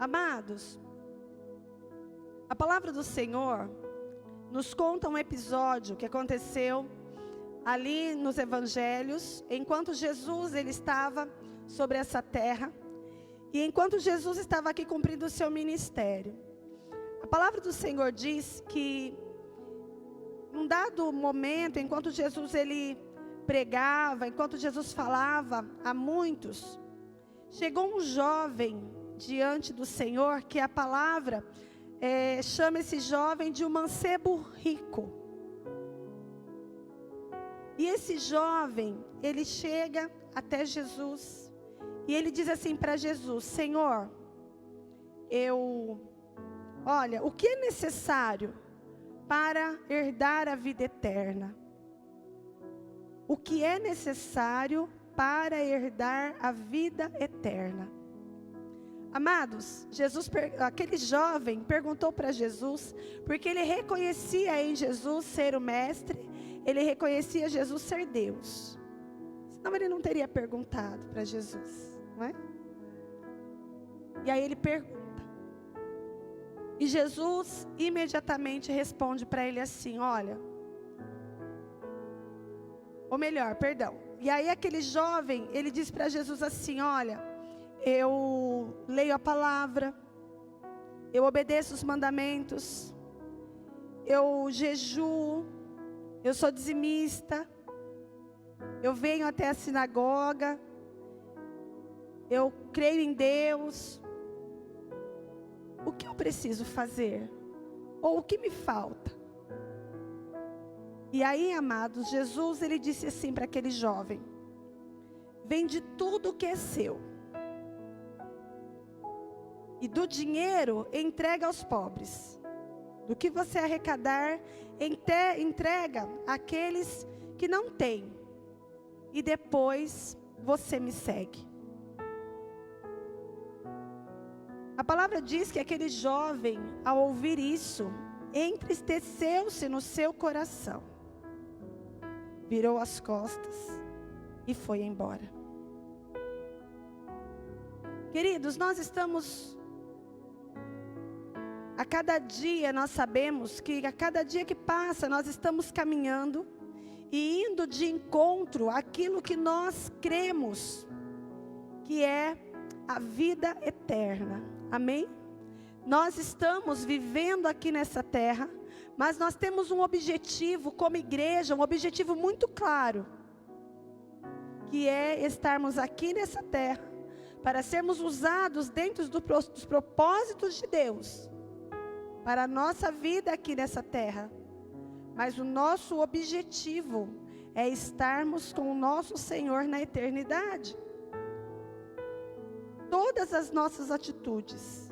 Amados, a palavra do Senhor nos conta um episódio que aconteceu ali nos evangelhos, enquanto Jesus ele estava sobre essa terra, e enquanto Jesus estava aqui cumprindo o seu ministério. A palavra do Senhor diz que, num dado momento, enquanto Jesus ele pregava, enquanto Jesus falava a muitos, chegou um jovem diante do Senhor, que a palavra chama esse jovem de um mancebo rico. E esse jovem, ele chega até Jesus, e ele diz assim para Jesus: Senhor, olha, o que é necessário para herdar a vida eterna? O que é necessário para herdar a vida eterna? Amados, aquele jovem perguntou para Jesus, porque ele reconhecia em Jesus ser o mestre, ele reconhecia Jesus ser Deus. Senão ele não teria perguntado para Jesus, não é? E aí ele pergunta. E Jesus imediatamente responde para ele assim: olha, ou melhor, perdão. E aí aquele jovem, ele diz para Jesus assim: olha, eu leio a palavra, eu obedeço os mandamentos, eu jejuo, eu sou dizimista, eu venho até a sinagoga, eu creio em Deus. O que eu preciso fazer? Ou o que me falta? E aí, amados, Jesus ele disse assim para aquele jovem: vende tudo o que é seu, e do dinheiro entrega aos pobres. Do que você arrecadar, entrega àqueles que não têm. E depois você me segue. A palavra diz que aquele jovem, ao ouvir isso, entristeceu-se no seu coração, virou as costas e foi embora. Queridos, nós estamos, a cada dia nós sabemos que a cada dia que passa nós estamos caminhando e indo de encontro àquilo que nós cremos, que é a vida eterna. Amém? Nós estamos vivendo aqui nessa terra, mas nós temos um objetivo como igreja, um objetivo muito claro, que é estarmos aqui nessa terra, para sermos usados dentro dos propósitos de Deus, para a nossa vida aqui nessa terra. Mas o nosso objetivo é estarmos com o nosso Senhor na eternidade. Todas as nossas atitudes,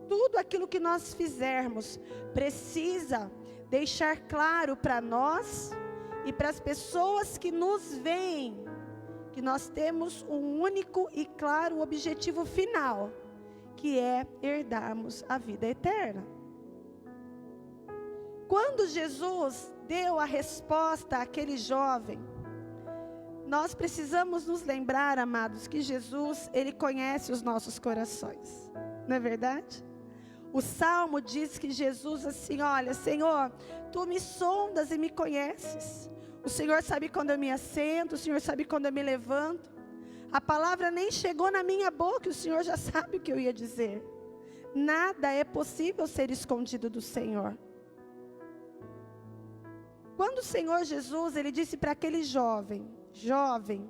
tudo aquilo que nós fizermos, precisa deixar claro para nós e para as pessoas que nos veem, que nós temos um único e claro objetivo final, que é herdarmos a vida eterna. Quando Jesus deu a resposta àquele jovem, nós precisamos nos lembrar, amados, que Jesus, ele conhece os nossos corações, não é verdade? O Salmo diz que Jesus assim: olha, Senhor, Tu me sondas e me conheces. O Senhor sabe quando eu me assento, o Senhor sabe quando eu me levanto. A palavra nem chegou na minha boca, o Senhor já sabe o que eu ia dizer. Nada é possível ser escondido do Senhor. Quando o Senhor Jesus, ele disse para aquele jovem: jovem,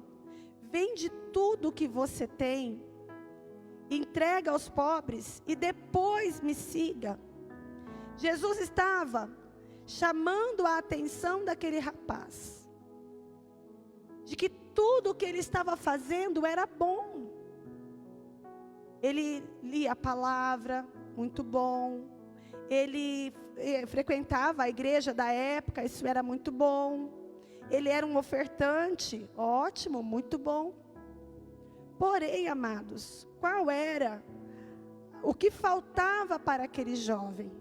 vende tudo o que você tem, entrega aos pobres e depois me siga. Jesus estava chamando a atenção daquele rapaz, de que tudo o que ele estava fazendo era bom. Ele lia a palavra, muito bom. Ele frequentava a igreja da época, isso era muito bom. Ele era um ofertante, ótimo, muito bom. Porém, amados, qual era o que faltava para aquele jovem?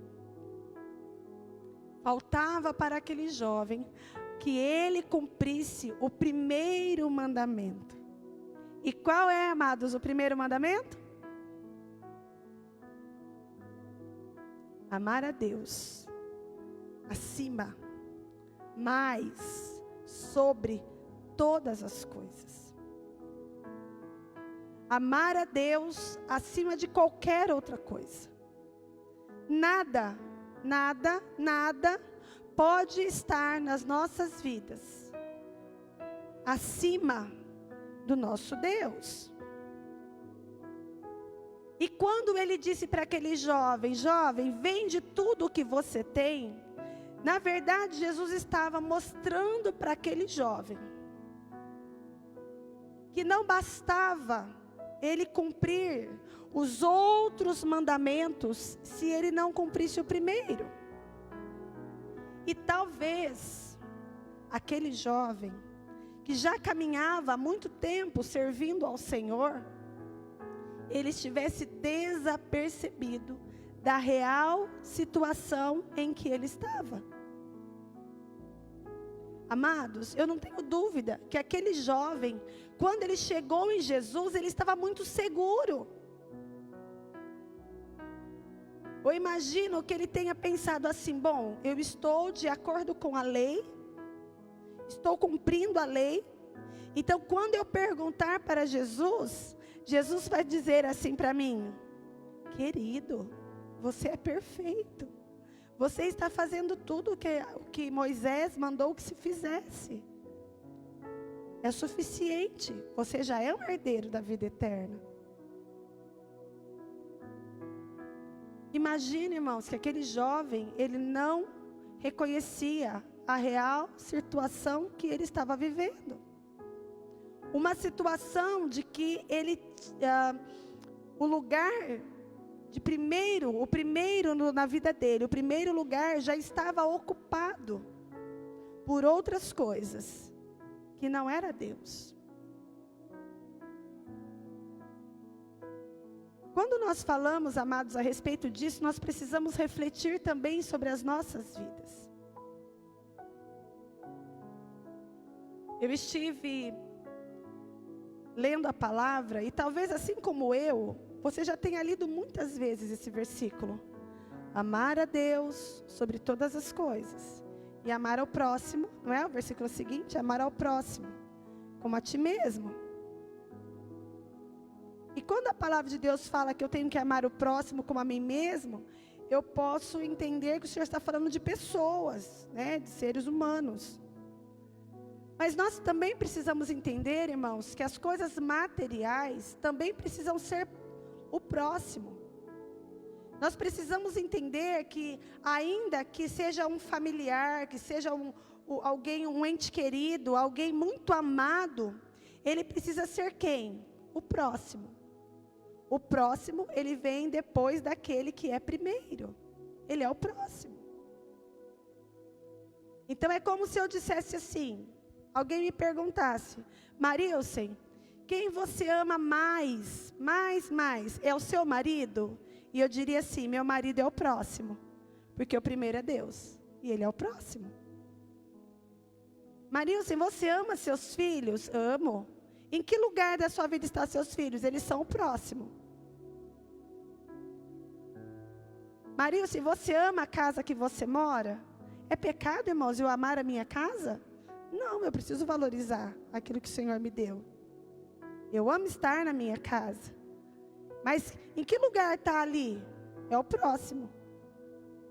Faltava para aquele jovem que ele cumprisse o primeiro mandamento. E qual é, amados, o primeiro mandamento? Amar a Deus acima, mais, sobre todas as coisas. Amar a Deus acima de qualquer outra coisa. Nada, nada, nada pode estar nas nossas vidas acima do nosso Deus. E quando ele disse para aquele jovem, vende tudo o que você tem, na verdade Jesus estava mostrando para aquele jovem que não bastava ele cumprir os outros mandamentos se ele não cumprisse o primeiro. E talvez aquele jovem que já caminhava há muito tempo servindo ao Senhor, ele estivesse desapercebido da real situação em que ele estava. Amados, eu não tenho dúvida que aquele jovem, quando ele chegou em Jesus, ele estava muito seguro. Eu imagino que ele tenha pensado assim: bom, eu estou de acordo com a lei, estou cumprindo a lei, então quando eu perguntar para Jesus, Jesus vai dizer assim para mim: querido, você é perfeito. Você está fazendo tudo o que Moisés mandou que se fizesse. É suficiente. Você já é um herdeiro da vida eterna. Imagine, irmãos, que aquele jovem, ele não reconhecia a real situação que ele estava vivendo. Uma situação de que ele, o lugar de o primeiro na vida dele, o primeiro lugar já estava ocupado por outras coisas, que não era Deus. Quando nós falamos, amados, a respeito disso, nós precisamos refletir também sobre as nossas vidas. Eu estive lendo a palavra, e talvez assim como você já tenha lido muitas vezes esse versículo. Amar a Deus sobre todas as coisas. E amar ao próximo, não é o versículo seguinte? Amar ao próximo, como a ti mesmo. E quando a palavra de Deus fala que eu tenho que amar o próximo como a mim mesmo, eu posso entender que o Senhor está falando de pessoas, né, de seres humanos. Mas nós também precisamos entender, irmãos, que as coisas materiais também precisam ser o próximo. Nós precisamos entender que, ainda que seja um familiar, que seja alguém, um ente querido, alguém muito amado, ele precisa ser quem? O próximo. O próximo, ele vem depois daquele que é primeiro. Ele é o próximo. Então é como se eu dissesse assim, alguém me perguntasse: Marilsen, quem você ama mais? É o seu marido? E eu diria assim: meu marido é o próximo. Porque o primeiro é Deus. E ele é o próximo. Marilsen, você ama seus filhos? Amo. Em que lugar da sua vida estão seus filhos? Eles são o próximo. Marilsen, você ama a casa que você mora? É pecado, irmãos, eu amar a minha casa? Não, eu preciso valorizar aquilo que o Senhor me deu. Eu amo estar na minha casa. Mas em que lugar está ali? É o próximo.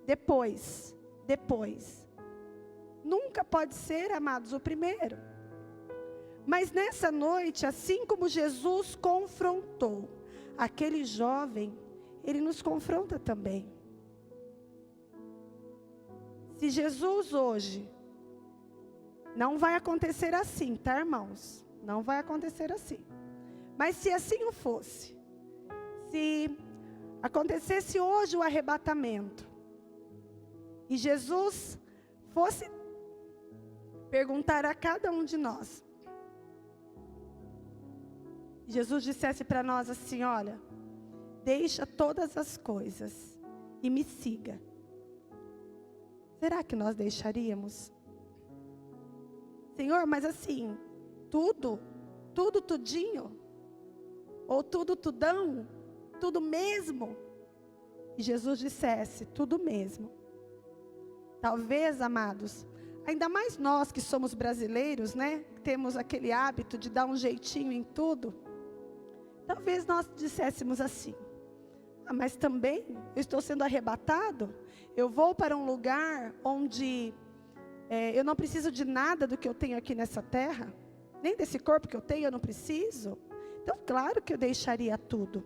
Depois. Nunca pode ser, amados, o primeiro. Mas nessa noite, assim como Jesus confrontou aquele jovem, ele nos confronta também. Se Jesus hoje, não vai acontecer assim, tá, irmãos? Não vai acontecer assim. Mas se assim o fosse, se acontecesse hoje o arrebatamento, e Jesus fosse perguntar a cada um de nós, Jesus dissesse para nós assim: olha, deixa todas as coisas e me siga. Será que nós deixaríamos? Senhor, mas assim, tudinho? Ou tudão? Tudo mesmo? e Jesus dissesse: tudo mesmo. Talvez, amados, ainda mais nós que somos brasileiros, né? Temos aquele hábito de dar um jeitinho em tudo. Talvez nós disséssemos assim: mas também eu estou sendo arrebatado. Eu vou para um lugar onde eu não preciso de nada do que eu tenho aqui nessa terra. Nem desse corpo que eu tenho eu não preciso. Então, claro que eu deixaria tudo.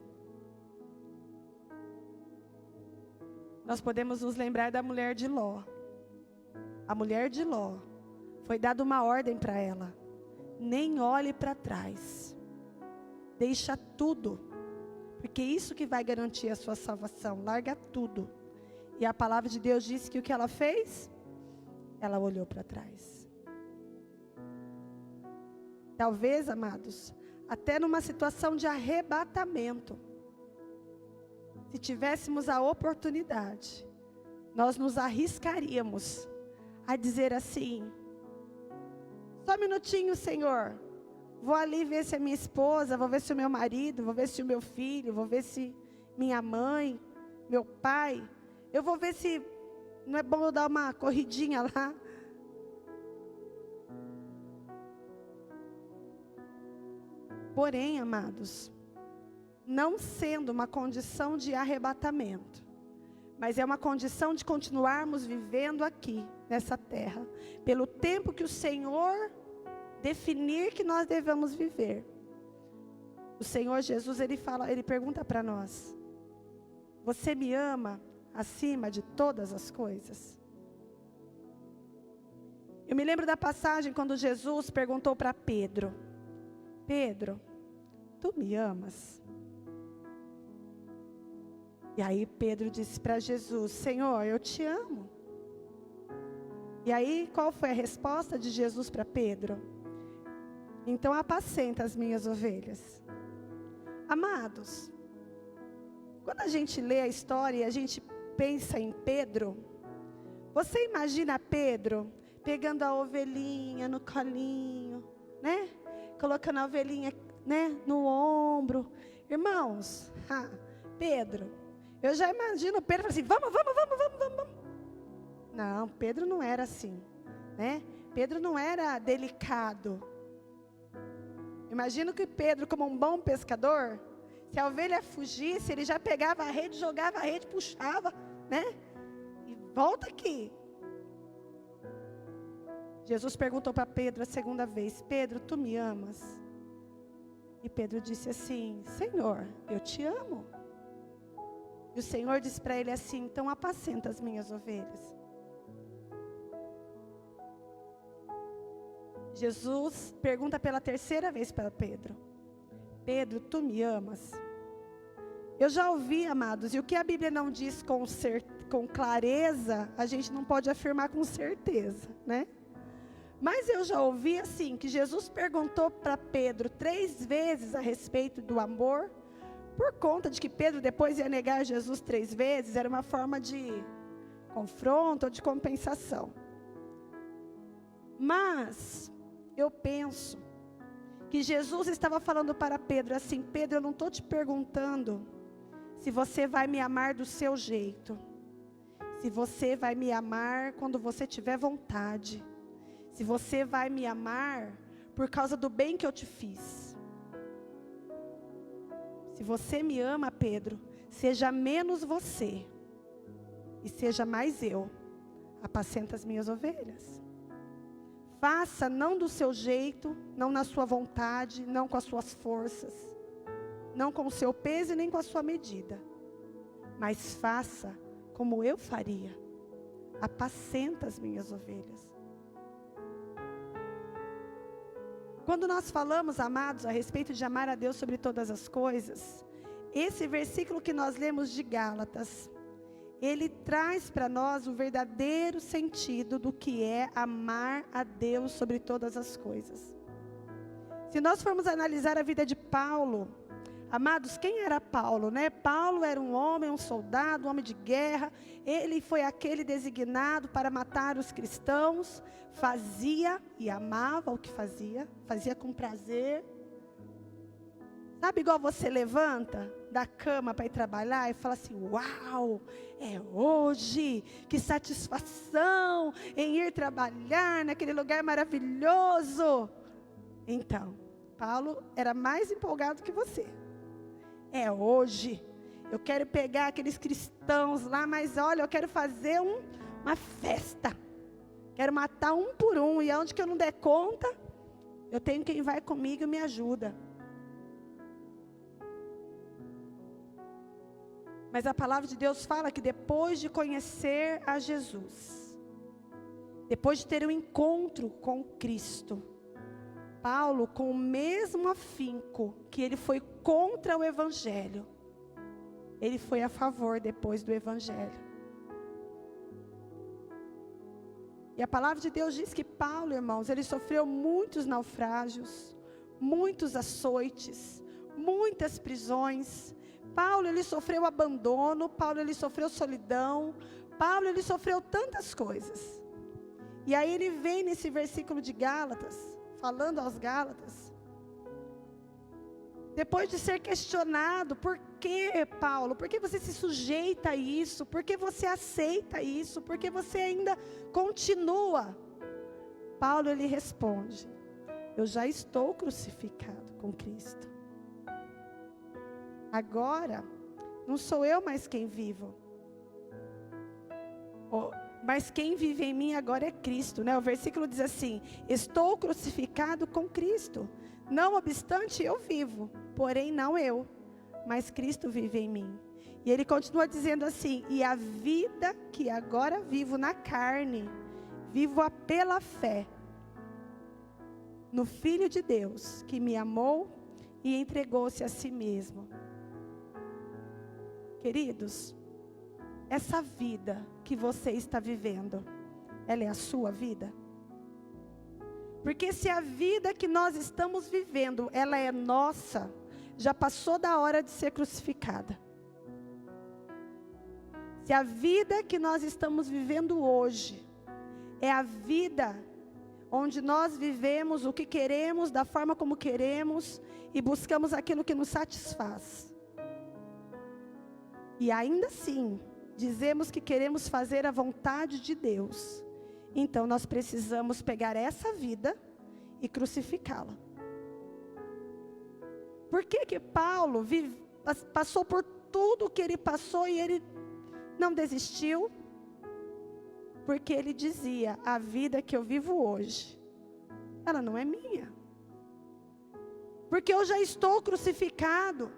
Nós podemos nos lembrar da mulher de Ló. A mulher de Ló, foi dada uma ordem para ela: nem olhe para trás. Deixa tudo. Porque isso que vai garantir a sua salvação. Larga tudo. E a palavra de Deus diz que o que ela fez? Ela olhou para trás. Talvez, amados, até numa situação de arrebatamento, se tivéssemos a oportunidade, nós nos arriscaríamos a dizer assim: só um minutinho, Senhor, vou ali ver se é minha esposa, vou ver se é o meu marido, vou ver se é o meu filho, vou ver se minha mãe, meu pai, eu vou ver se não é bom eu dar uma corridinha lá. Porém, amados, não sendo uma condição de arrebatamento, mas é uma condição de continuarmos vivendo aqui, nessa terra, pelo tempo que o Senhor definir que nós devemos viver. O Senhor Jesus, ele pergunta para nós: você me ama acima de todas as coisas? Eu me lembro da passagem quando Jesus perguntou para Pedro: Pedro, tu me amas? E aí Pedro disse para Jesus: Senhor, eu te amo. E aí qual foi a resposta de Jesus para Pedro? Então apacenta as minhas ovelhas. Amados, quando a gente lê a história e a gente pensa em Pedro, você imagina Pedro pegando a ovelhinha no colinho, né? Colocando a ovelhinha, né, no ombro. Irmãos, Pedro, eu já imagino Pedro assim: vamos. Não, Pedro não era assim, né? Pedro não era delicado. Imagino que Pedro, como um bom pescador, se a ovelha fugisse, ele já pegava a rede, jogava a rede, puxava, né? E volta aqui. Jesus perguntou para Pedro a segunda vez: Pedro, tu me amas? E Pedro disse assim: Senhor, eu te amo. E o Senhor disse para ele assim: então apacenta as minhas ovelhas. Jesus pergunta pela terceira vez para Pedro: Pedro, tu me amas? Eu já ouvi, amados, e o que a Bíblia não diz com clareza, a gente não pode afirmar com certeza, né? Mas eu já ouvi assim, que Jesus perguntou para Pedro 3 vezes a respeito do amor, por conta de que Pedro depois ia negar Jesus 3 vezes, era uma forma de confronto ou de compensação. Mas eu penso que Jesus estava falando para Pedro assim: Pedro, eu não estou te perguntando se você vai me amar do seu jeito, se você vai me amar quando você tiver vontade, se você vai me amar por causa do bem que eu te fiz. Se você me ama, Pedro, seja menos você e seja mais eu. Apacenta as minhas ovelhas. Faça não do seu jeito, não na sua vontade, não com as suas forças, não com o seu peso e nem com a sua medida, mas faça como eu faria. Apacenta as minhas ovelhas. Quando nós falamos, amados, a respeito de amar a Deus sobre todas as coisas, esse versículo que nós lemos de Gálatas, ele traz para nós o verdadeiro sentido do que é amar a Deus sobre todas as coisas. Se nós formos analisar a vida de Paulo, amados, quem era Paulo, né? Paulo era um homem, um soldado, um homem de guerra. Ele foi aquele designado para matar os cristãos, fazia e amava o que fazia com prazer. Sabe igual você levanta da cama para ir trabalhar e fala assim: uau, é hoje, que satisfação em ir trabalhar naquele lugar maravilhoso. Então, Paulo era mais empolgado que você. É hoje, eu quero pegar aqueles cristãos lá, mas olha, eu quero fazer uma festa. Quero matar um por um, e aonde que eu não der conta, eu tenho quem vai comigo e me ajuda. Mas a palavra de Deus fala que depois de conhecer a Jesus, depois de ter um encontro com Cristo, Paulo, com o mesmo afinco que ele foi contra o Evangelho, ele foi a favor depois do Evangelho. E a palavra de Deus diz que Paulo, irmãos, ele sofreu muitos naufrágios, muitos açoites, muitas prisões. Paulo, ele sofreu abandono, Paulo, ele sofreu solidão, Paulo, ele sofreu tantas coisas. E aí ele vem nesse versículo de Gálatas, falando aos Gálatas, depois de ser questionado: por que, Paulo? Por que você se sujeita a isso? Por que você aceita isso? Por que você ainda continua? Paulo, ele responde: eu já estou crucificado com Cristo. Agora, não sou eu mais quem vivo, mas quem vive em mim agora é Cristo, né? O versículo diz assim: estou crucificado com Cristo, não obstante eu vivo, porém não eu, mas Cristo vive em mim. E ele continua dizendo assim: e a vida que agora vivo na carne, vivo-a pela fé no Filho de Deus, que me amou e entregou-se a si mesmo. Queridos, essa vida que você está vivendo, ela é a sua vida? Porque se a vida que nós estamos vivendo, ela é nossa, já passou da hora de ser crucificada. Se a vida que nós estamos vivendo hoje, é a vida onde nós vivemos o que queremos, da forma como queremos, e buscamos aquilo que nos satisfaz, e ainda assim, dizemos que queremos fazer a vontade de Deus, então nós precisamos pegar essa vida e crucificá-la. Por que Paulo passou por tudo o que ele passou e ele não desistiu? Porque ele dizia: a vida que eu vivo hoje, ela não é minha, porque eu já estou crucificado.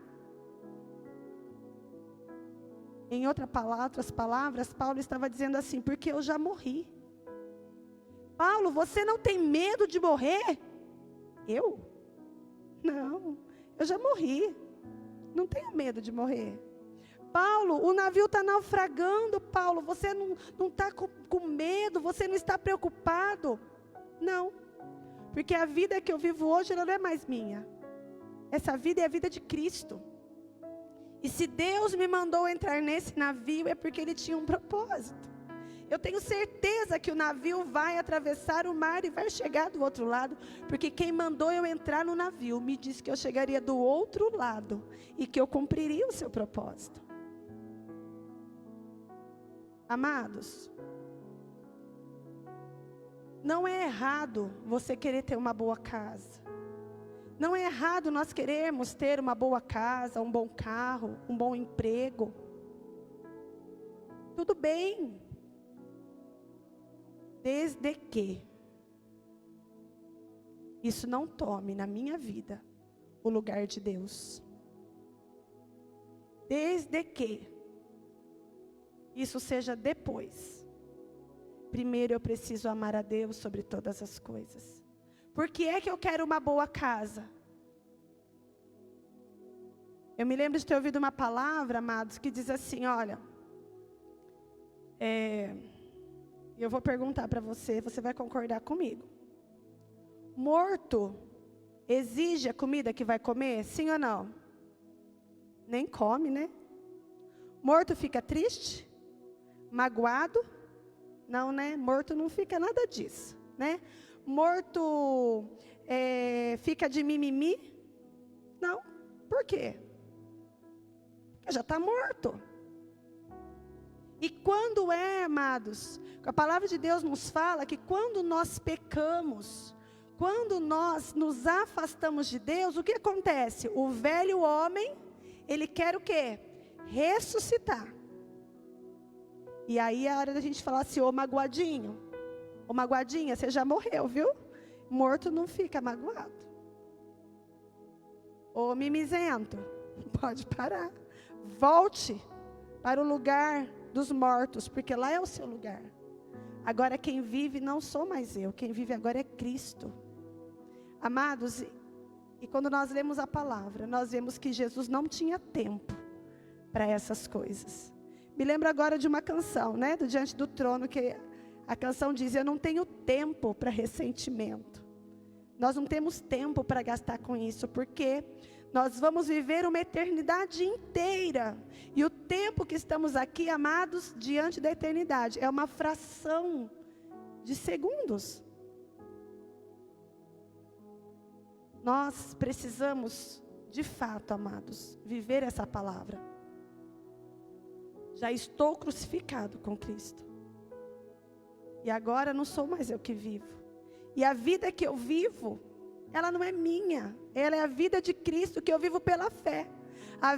Em outras palavras, Paulo estava dizendo assim: porque eu já morri. Paulo, você não tem medo de morrer? Eu? Não, eu já morri. Não tenha medo de morrer. Paulo, o navio está naufragando. Paulo, você não está com medo? Você não está preocupado? Não, porque a vida que eu vivo hoje, ela não é mais minha. Essa vida é a vida de Cristo. E se Deus me mandou entrar nesse navio, é porque Ele tinha um propósito. Eu tenho certeza que o navio vai atravessar o mar e vai chegar do outro lado, porque quem mandou eu entrar no navio me disse que eu chegaria do outro lado e que eu cumpriria o seu propósito. Amados, não é errado você querer ter uma boa casa. Não é errado nós queremos ter uma boa casa, um bom carro, um bom emprego. Tudo bem. Desde que isso não tome na minha vida o lugar de Deus. Desde que isso seja depois. Primeiro eu preciso amar a Deus sobre todas as coisas. Por que é que eu quero uma boa casa? Eu me lembro de ter ouvido uma palavra, amados, que diz assim: olha, eu vou perguntar para você, você vai concordar comigo. Morto exige a comida que vai comer? Sim ou não? Nem come, né? Morto fica triste? Magoado? Não, né? Morto não fica nada disso, né? Morto fica de mimimi? Não. Por quê? Porque já está morto. E quando amados, a palavra de Deus nos fala que quando nós pecamos, quando nós nos afastamos de Deus, o que acontece? O velho homem, ele quer o quê? Ressuscitar. E aí é a hora da gente falar assim, ô magoadinho, ô magoadinha, você já morreu, viu? Morto não fica magoado. Ô mimizento, pode parar. Volte para o lugar dos mortos, porque lá é o seu lugar. Agora quem vive não sou mais eu, quem vive agora é Cristo. Amados, e quando nós lemos a palavra, nós vemos que Jesus não tinha tempo para essas coisas. Me lembro agora de uma canção, né, do Diante do Trono, que a canção diz, eu não tenho tempo para ressentimento. Nós não temos tempo para gastar com isso, porque nós vamos viver uma eternidade inteira. E o tempo que estamos aqui, amados, diante da eternidade, é uma fração de segundos. Nós precisamos, de fato, amados, viver essa palavra. Já estou crucificado com Cristo. E agora não sou mais eu que vivo. E a vida que eu vivo, ela não é minha. Ela é a vida de Cristo que eu vivo pela fé. A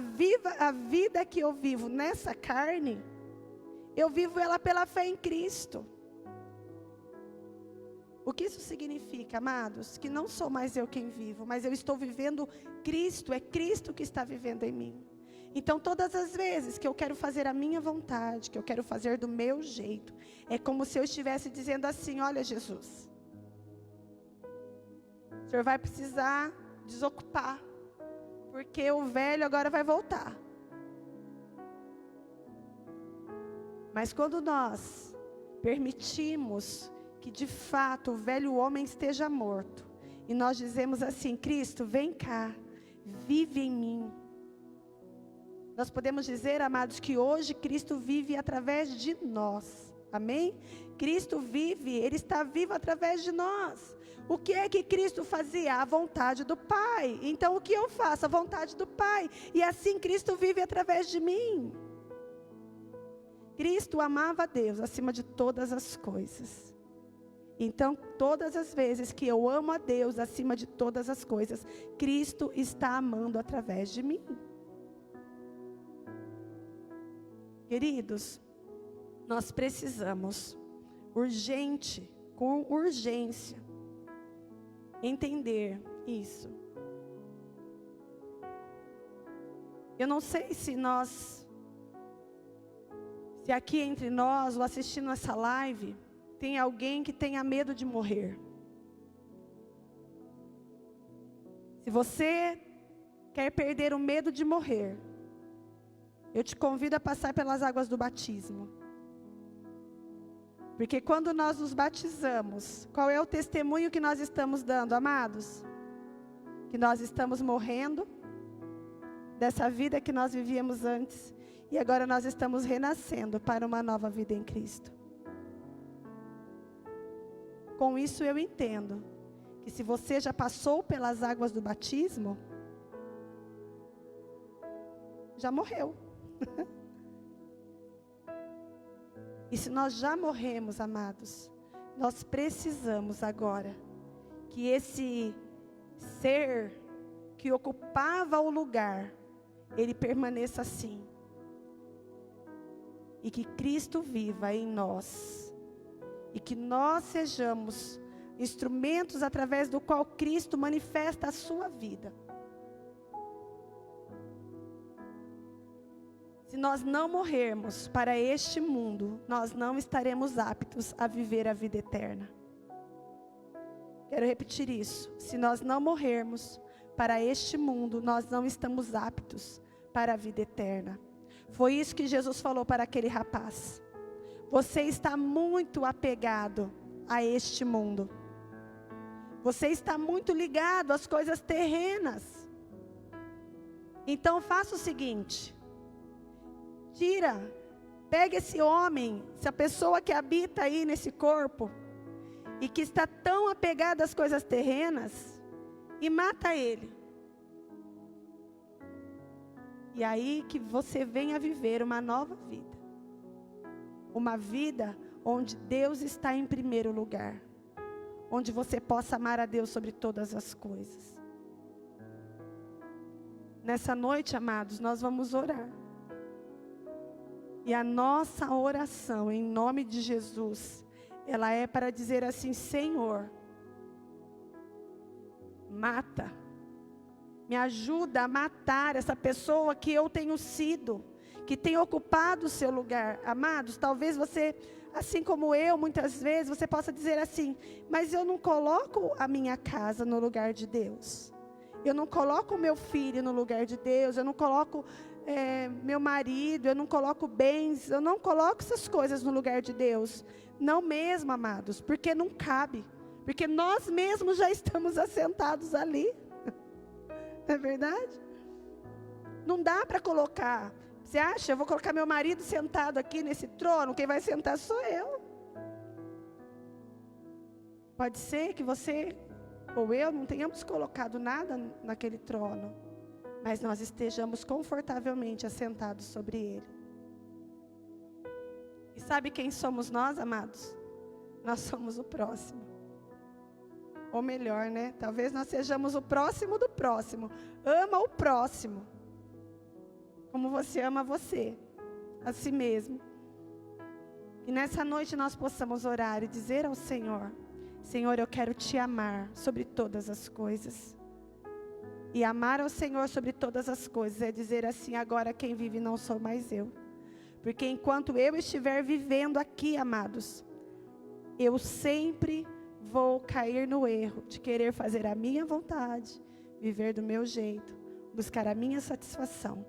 vida que eu vivo nessa carne, eu vivo ela pela fé em Cristo. O que isso significa, amados? Que não sou mais eu quem vivo, mas eu estou vivendo Cristo, é Cristo que está vivendo em mim. Então todas as vezes que eu quero fazer a minha vontade, que eu quero fazer do meu jeito, é como se eu estivesse dizendo assim, olha Jesus, o Senhor vai precisar desocupar, porque o velho agora vai voltar. Mas quando nós permitimos que de fato o velho homem esteja morto, e nós dizemos assim, Cristo, vem cá, vive em mim. Nós podemos dizer, amados, que hoje Cristo vive através de nós. Amém? Cristo vive, Ele está vivo através de nós. O que é que Cristo fazia? A vontade do Pai. Então o que eu faço? A vontade do Pai. E assim Cristo vive através de mim. Cristo amava a Deus acima de todas as coisas. Então todas as vezes que eu amo a Deus acima de todas as coisas, Cristo está amando através de mim. Queridos, nós precisamos com urgência, entender isso. Eu não sei se aqui entre nós, ou assistindo essa live, tem alguém que tenha medo de morrer. Se você quer perder o medo de morrer, eu te convido a passar pelas águas do batismo. Porque quando nós nos batizamos, qual é o testemunho que nós estamos dando, amados? Que nós estamos morrendo dessa vida que nós vivíamos antes. E agora nós estamos renascendo para uma nova vida em Cristo. Com isso eu entendo que se você já passou pelas águas do batismo, já morreu. E se nós já morremos, amados, nós precisamos agora que esse ser que ocupava o lugar, ele permaneça assim. E que Cristo viva em nós. E que nós sejamos instrumentos através do qual Cristo manifesta a sua vida. Se nós não morrermos para este mundo, nós não estaremos aptos a viver a vida eterna. Quero repetir isso. Se nós não morrermos para este mundo, nós não estamos aptos para a vida eterna. Foi isso que Jesus falou para aquele rapaz. Você está muito apegado a este mundo. Você está muito ligado às coisas terrenas. Então faça o seguinte. Pega esse homem, essa pessoa que habita aí nesse corpo, e que está tão apegada às coisas terrenas, e mata ele. E aí que você venha viver uma nova vida. Uma vida onde Deus está em primeiro lugar. Onde você possa amar a Deus sobre todas as coisas. Nessa noite, amados, nós vamos orar. E a nossa oração, em nome de Jesus, ela é para dizer assim: Senhor, mata. Me ajuda a matar essa pessoa que eu tenho sido, que tem ocupado o seu lugar. Amados, talvez você, assim como eu, muitas vezes, você possa dizer assim: mas eu não coloco a minha casa no lugar de Deus. Eu não coloco o meu filho no lugar de Deus. Eu não coloco meu marido. Eu não coloco bens. Eu não coloco essas coisas no lugar de Deus. Não mesmo, amados, porque não cabe. Porque nós mesmos já estamos assentados ali. Não é verdade? Não dá para colocar. Você acha? Eu vou colocar meu marido sentado aqui nesse trono? Quem vai sentar sou eu. Pode ser que você ou eu não tenhamos colocado nada naquele trono, mas nós estejamos confortavelmente assentados sobre ele. E sabe quem somos nós, amados? Nós somos o próximo. Ou melhor, né? Talvez nós sejamos o próximo do próximo. Ama o próximo, como você ama você, a si mesmo. E nessa noite nós possamos orar e dizer ao Senhor: Senhor, eu quero te amar sobre todas as coisas. E amar ao Senhor sobre todas as coisas é dizer assim: agora quem vive não sou mais eu. Porque enquanto eu estiver vivendo aqui, amados, eu sempre vou cair no erro de querer fazer a minha vontade, viver do meu jeito, buscar a minha satisfação.